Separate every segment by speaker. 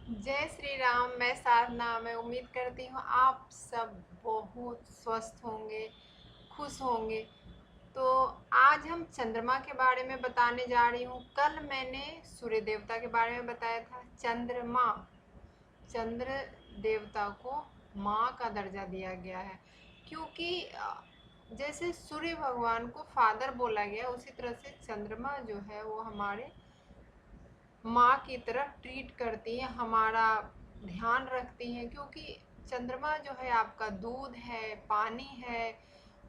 Speaker 1: जय श्री राम। मैं साधना। मैं उम्मीद करती हूँ आप सब बहुत स्वस्थ होंगे, खुश होंगे। तो आज हम चंद्रमा के बारे में बताने जा रही हूँ। कल मैंने सूर्य देवता के बारे में बताया था। चंद्रमा, चंद्र देवता को माँ का दर्जा दिया गया है, क्योंकि जैसे सूर्य भगवान को फादर बोला गया, उसी तरह से चंद्रमा जो है वो हमारे माँ की तरह ट्रीट करती हैं, हमारा ध्यान रखती हैं। क्योंकि चंद्रमा जो है आपका दूध है, पानी है,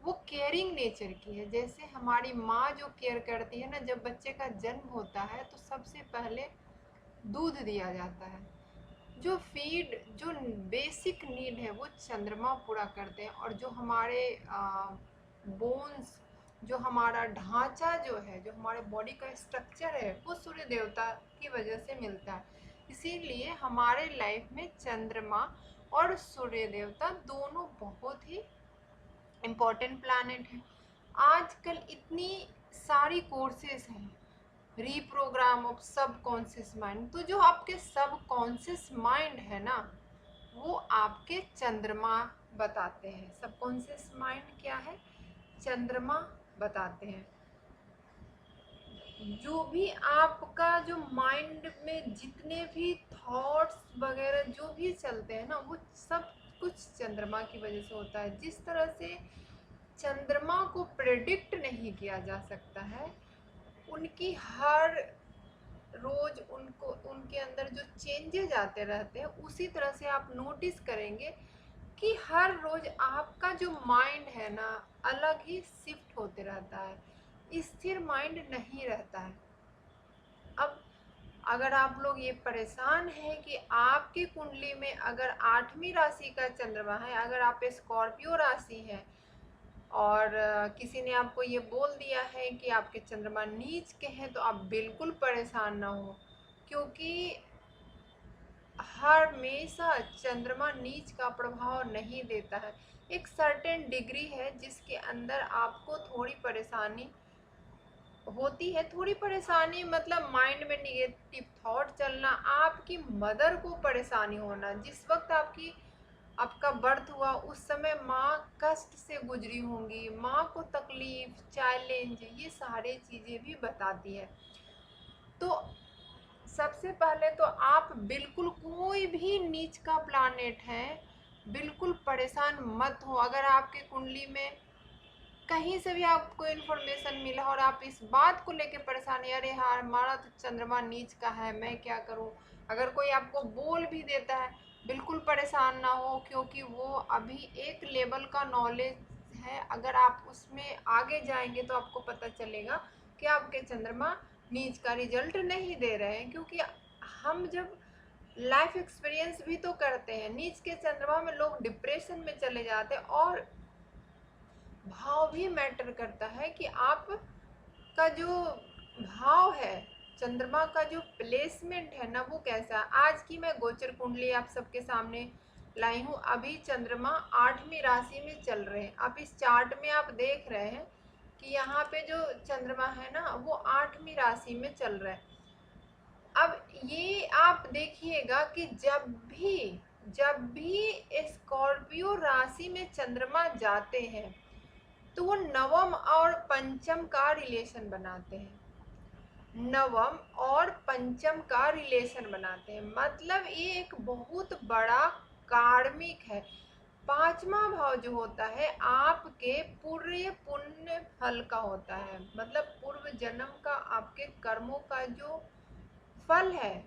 Speaker 1: वो केयरिंग नेचर की है। जैसे हमारी माँ जो केयर करती है ना, जब बच्चे का जन्म होता है तो सबसे पहले दूध दिया जाता है। जो फीड, जो बेसिक नीड है वो चंद्रमा पूरा करते हैं। और जो हमारे बोन्स, जो हमारा ढांचा जो है, जो हमारे बॉडी का स्ट्रक्चर है, वो सूर्य देवता की वजह से मिलता है। इसीलिए हमारे लाइफ में चंद्रमा और सूर्य देवता दोनों बहुत ही इम्पोर्टेंट प्लैनेट हैं। आजकल इतनी सारी कोर्सेज हैं, रीप्रोग्राम ऑफ सब कॉन्शियस माइंड। तो जो आपके सब कॉन्शियस माइंड है ना, वो आपके चंद्रमा बताते हैं। सब कॉन्शियस माइंड क्या है? चंद्रमा बताते हैं। जो भी आपका जो माइंड में जितने भी थॉट्स वगैरह जो भी चलते हैं ना, वो सब कुछ चंद्रमा की वजह से होता है। जिस तरह से चंद्रमा को प्रेडिक्ट नहीं किया जा सकता है, उनकी हर रोज उनको उनके अंदर जो चेंजेस आते रहते हैं, उसी तरह से आप नोटिस करेंगे कि हर रोज आपका जो माइंड है ना, अलग ही शिफ्ट होते रहता है, स्थिर माइंड नहीं रहता है। अब अगर आप लोग ये परेशान हैं कि आपकी कुंडली में अगर 8वीं राशि का चंद्रमा है, अगर आप स्कॉर्पियो राशि है, और किसी ने आपको ये बोल दिया है कि आपके चंद्रमा नीच के हैं, तो आप बिल्कुल परेशान ना हो। क्योंकि हमेशा चंद्रमा नीच का प्रभाव नहीं देता है। एक सर्टेन डिग्री है जिसके अंदर आपको थोड़ी परेशानी होती है। थोड़ी परेशानी मतलब माइंड में निगेटिव थॉट चलना, आपकी मदर को परेशानी होना। जिस वक्त आपका बर्थ हुआ उस समय माँ कष्ट से गुजरी होंगी, माँ को तकलीफ, चैलेंज, ये सारी चीज़ें भी बताती है। तो सबसे पहले तो आप बिल्कुल, कोई भी नीच का प्लानेट है, बिल्कुल परेशान मत हो। अगर आपके कुंडली में कहीं से भी आपको इन्फॉर्मेशन मिला और आप इस बात को लेके परेशान है, अरे हाँ हमारा तो चंद्रमा नीच का है, मैं क्या करूं, अगर कोई आपको बोल भी देता है, बिल्कुल परेशान ना हो। क्योंकि वो अभी एक लेवल का नॉलेज है। अगर आप उसमें आगे जाएंगे तो आपको पता चलेगा कि आपके चंद्रमा नीच का रिजल्ट नहीं दे रहे हैं। क्योंकि हम जब लाइफ एक्सपीरियंस भी तो करते हैं, नीच के चंद्रमा में लोग डिप्रेशन में चले जाते हैं। और भाव भी मैटर करता है कि आप का जो भाव है, चंद्रमा का जो प्लेसमेंट है ना, वो कैसा है। आज की मैं गोचर कुंडली आप सबके सामने लाई हूँ। अभी चंद्रमा 8वीं राशि में चल रहे हैं। आप इस चार्ट में आप देख रहे हैं कि यहाँ पे जो चंद्रमा है ना, वो 8वीं राशि में चल रहा है। अब ये आप देखिएगा कि जब भी स्कॉर्पियो राशि में चंद्रमा जाते हैं, तो वो नवम और पंचम का रिलेशन बनाते हैं। नवम और पंचम का रिलेशन बनाते हैं, मतलब ये एक बहुत बड़ा कार्मिक है। 5वां भाव जो होता है आपके पूर्व पुण्य फल का होता है, मतलब पूर्व जन्म का आपके कर्मों का जो फल है,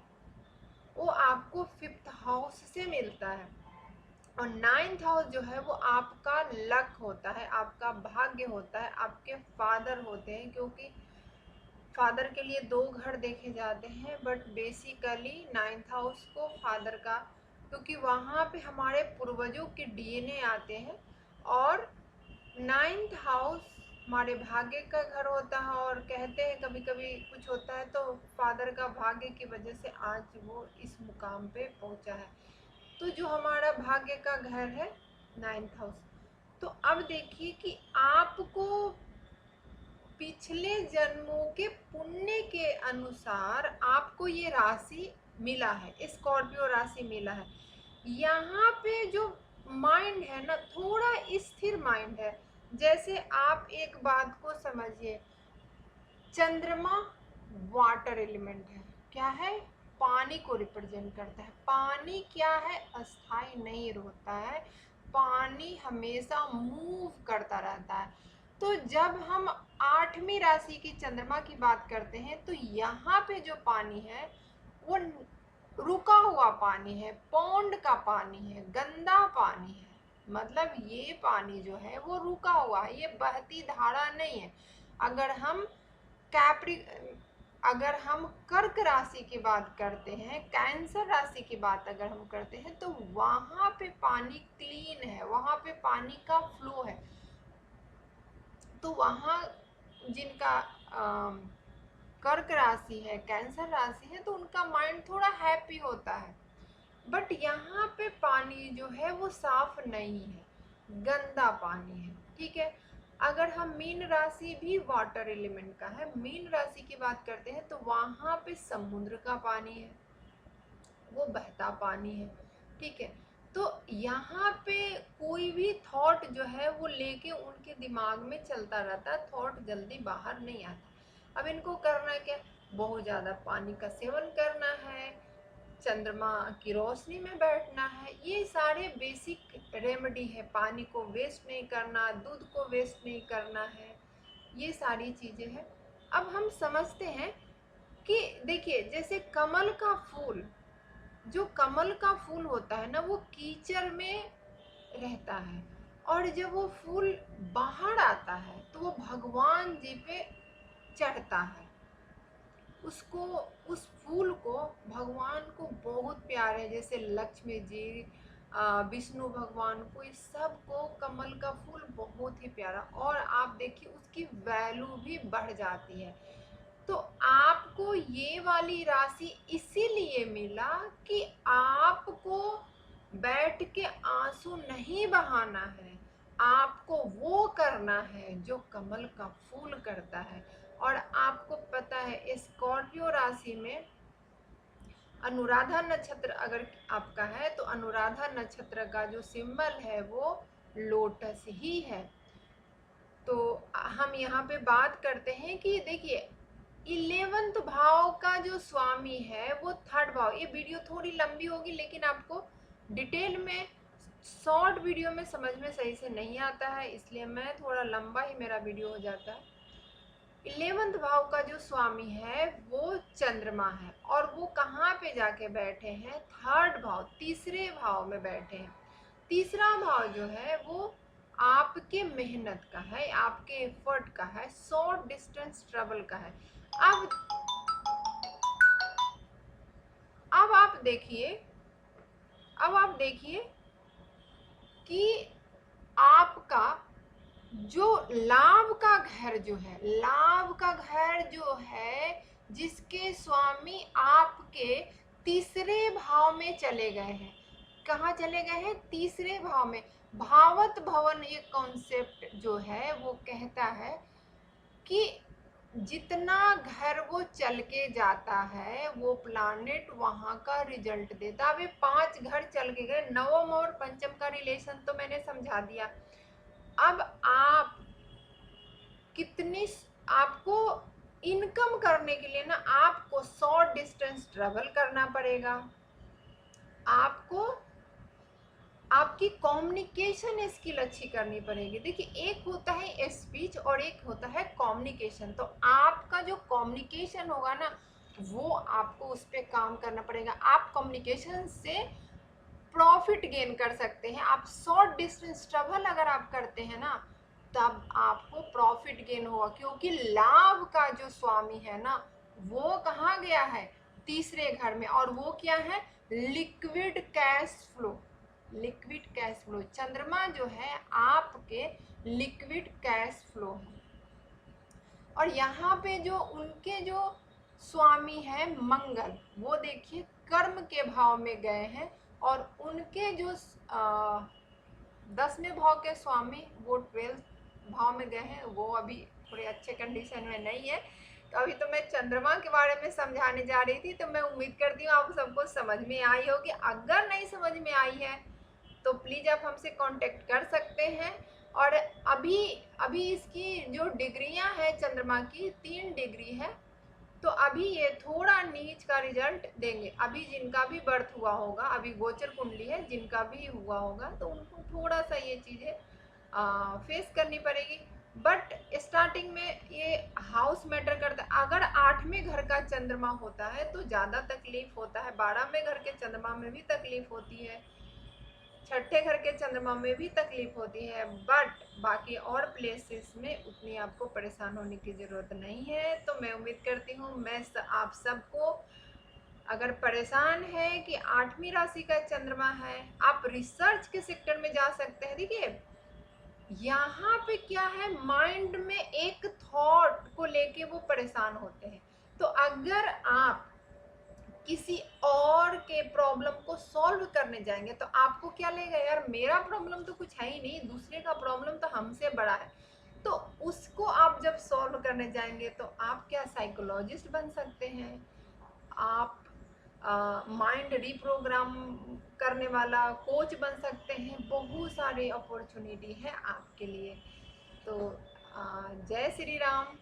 Speaker 1: वो आपको 5th हाउस से मिलता है। और 9th हाउस जो है वो आपका लक होता है, आपका भाग्य होता है, आपके फादर होते हैं। क्योंकि फादर के लिए 2 घर देखे जाते हैं, बट बेसिकली 9th हाउस को फादर का, क्योंकि वहाँ पे हमारे पूर्वजों के डीएनए आते हैं। और 9th हाउस हमारे भाग्य का घर होता है। और कहते हैं कभी कभी कुछ होता है तो फादर का भाग्य की वजह से आज वो इस मुकाम पे पहुंचा है। तो जो हमारा भाग्य का घर है 9th हाउस। तो अब देखिए कि आपको पिछले जन्मों के पुण्य के अनुसार आपको ये राशि मिला है, स्कॉर्पियो राशि मिला है। यहाँ पे जो माइंड है ना, थोड़ा स्थिर माइंड है। जैसे आप एक बात को समझिए, चंद्रमा वाटर एलिमेंट है, क्या है, पानी को रिप्रेजेंट करता है। पानी क्या है, अस्थाई नहीं होता है, पानी हमेशा मूव करता रहता है। तो जब हम आठवीं राशि की चंद्रमा की बात करते हैं तो यहाँ पे जो पानी है वो रुका हुआ पानी है, पौंड का पानी है, गंदा पानी है। मतलब ये पानी जो है वो रुका हुआ है, ये बहती धारा नहीं है। अगर हम कैप्री अगर हम कर्क राशि की बात करते हैं, कैंसर राशि की बात अगर हम करते हैं, तो वहां पे पानी क्लीन है, वहां पे पानी का फ्लो है। तो वहाँ जिनका कर्क राशि है, कैंसर राशि है, तो उनका माइंड थोड़ा हैप्पी होता है। बट यहाँ पे पानी जो है वो साफ नहीं है, गंदा पानी है, ठीक है। अगर हम मीन राशि भी वाटर एलिमेंट का है, मीन राशि की बात करते हैं, तो वहाँ पे समुद्र का पानी है, वो बहता पानी है, ठीक है। तो यहाँ पे कोई भी थॉट जो है वो लेके उनके दिमाग में चलता रहता है, थॉट जल्दी बाहर नहीं आता। अब इनको करना क्या, बहुत ज़्यादा पानी का सेवन करना है, चंद्रमा की रोशनी में बैठना है, ये सारे बेसिक रेमेडी है। पानी को वेस्ट नहीं करना, दूध को वेस्ट नहीं करना है, ये सारी चीज़ें हैं। अब हम समझते हैं कि देखिए, जैसे कमल का फूल, जो कमल का फूल होता है ना, वो कीचड़ में रहता है, और जब वो फूल बाहर आता है तो वो भगवान जी पे चढ़ता है। उसको, उस फूल को भगवान को बहुत प्यार है, जैसे लक्ष्मी जी, विष्णु भगवान को, इस सब को कमल का फूल बहुत ही प्यारा। और आप देखिए उसकी वैल्यू भी बढ़ जाती है। तो आपको ये वाली राशि इसीलिए मिला कि आपको बैठ के आंसू नहीं बहाना है, आपको वो करना है जो कमल का फूल करता है। और आपको पता है स्कॉर्पियो राशि में अनुराधा नक्षत्र अगर आपका है, तो अनुराधा नक्षत्र का जो सिंबल है वो लोटस ही है। तो हम यहाँ पे बात करते हैं कि देखिए 11th भाव का जो स्वामी है वो थर्ड भाव। ये वीडियो थोड़ी लंबी होगी, लेकिन आपको डिटेल में शॉर्ट वीडियो में समझ में सही से नहीं आता है, इसलिए मैं थोड़ा लंबा ही मेरा वीडियो हो जाता है। 11th भाव का जो स्वामी है वो चंद्रमा है, और वो कहाँ पे जाके बैठे हैं, थर्ड भाव, तीसरे भाव में बैठे हैं। तीसरा भाव जो है वो आपके मेहनत का है, आपके एफर्ट का है, शॉर्ट डिस्टेंस ट्रेवल का है। अब अब आप देखिए, अब आप देखिए कि आपका जो लाभ का घर जो है, लाभ का घर जो है, जिसके स्वामी आपके तीसरे भाव में चले गए हैं। कहाँ चले गए हैं, तीसरे भाव में। भावत भवन ये कॉन्सेप्ट जो है वो कहता है कि जितना घर वो चल के जाता है वो प्लानेट वहां का रिजल्ट देता। अब ये 5 घर चल के गए, नवम और पंचम का रिलेशन तो मैंने समझा दिया। अब आप कितनी, आपको इनकम करने के लिए ना आपको शॉर्ट डिस्टेंस ट्रेवल करना पड़ेगा, आपको आपकी कम्युनिकेशन स्किल अच्छी करनी पड़ेगी। देखिए एक होता है स्पीच और एक होता है कम्युनिकेशन। तो आपका जो कम्युनिकेशन होगा ना वो आपको उस पर काम करना पड़ेगा। आप कम्युनिकेशन से प्रॉफिट गेन कर सकते हैं। आप शॉर्ट डिस्टेंस ट्रेवल अगर आप करते हैं ना तब आपको प्रॉफिट गेन होगा, क्योंकि लाभ का जो स्वामी है ना वो कहाँ गया है, तीसरे घर में। और वो क्या है, liquid cash flow. Liquid cash flow, चंद्रमा जो है आपके लिक्विड कैश फ्लो है। और यहाँ पे जो उनके जो स्वामी है मंगल, वो देखिए कर्म के भाव में गए हैं, और उनके जो 10वें भाव के स्वामी वो 12th भाव में गए हैं, वो अभी थोड़े अच्छे कंडीशन में नहीं है। तो अभी तो मैं चंद्रमा के बारे में समझाने जा रही थी, तो मैं उम्मीद करती हूँ आप सबको समझ में आई होगी। अगर नहीं समझ में आई है तो प्लीज़ आप हमसे कांटेक्ट कर सकते हैं। और अभी अभी इसकी जो डिग्रियां हैं चंद्रमा की 3 डिग्री है, तो अभी ये थोड़ा नीच का रिजल्ट देंगे। अभी जिनका भी बर्थ हुआ होगा, अभी गोचर कुंडली है, जिनका भी हुआ होगा तो उनको थोड़ा सा ये चीज़ें फेस करनी पड़ेगी। बट स्टार्टिंग में ये हाउस मैटर करता है। अगर 8वें घर का चंद्रमा होता है तो ज़्यादा तकलीफ होता है, 12वें घर के चंद्रमा में भी तकलीफ होती है, 6ठे घर के चंद्रमा में भी तकलीफ होती है। बट बाकी और प्लेसेस में उतनी आपको परेशान होने की ज़रूरत नहीं है। तो मैं उम्मीद करती हूँ आप सबको, अगर परेशान है कि 8वीं राशि का चंद्रमा है, आप रिसर्च के सेक्टर में जा सकते हैं। देखिए यहाँ पे क्या है, माइंड में एक थॉट को लेके वो परेशान होते हैं। तो अगर आप किसी और के प्रॉब्लम को सॉल्व करने जाएंगे तो आपको क्या लगेगा, यार मेरा प्रॉब्लम तो कुछ है ही नहीं, दूसरे का प्रॉब्लम तो हमसे बड़ा है। तो उसको आप जब सॉल्व करने जाएंगे तो आप क्या साइकोलॉजिस्ट बन सकते हैं, आप माइंड रिप्रोग्राम करने वाला कोच बन सकते हैं। बहुत सारे अपॉर्चुनिटी है आपके लिए। तो जय श्री राम।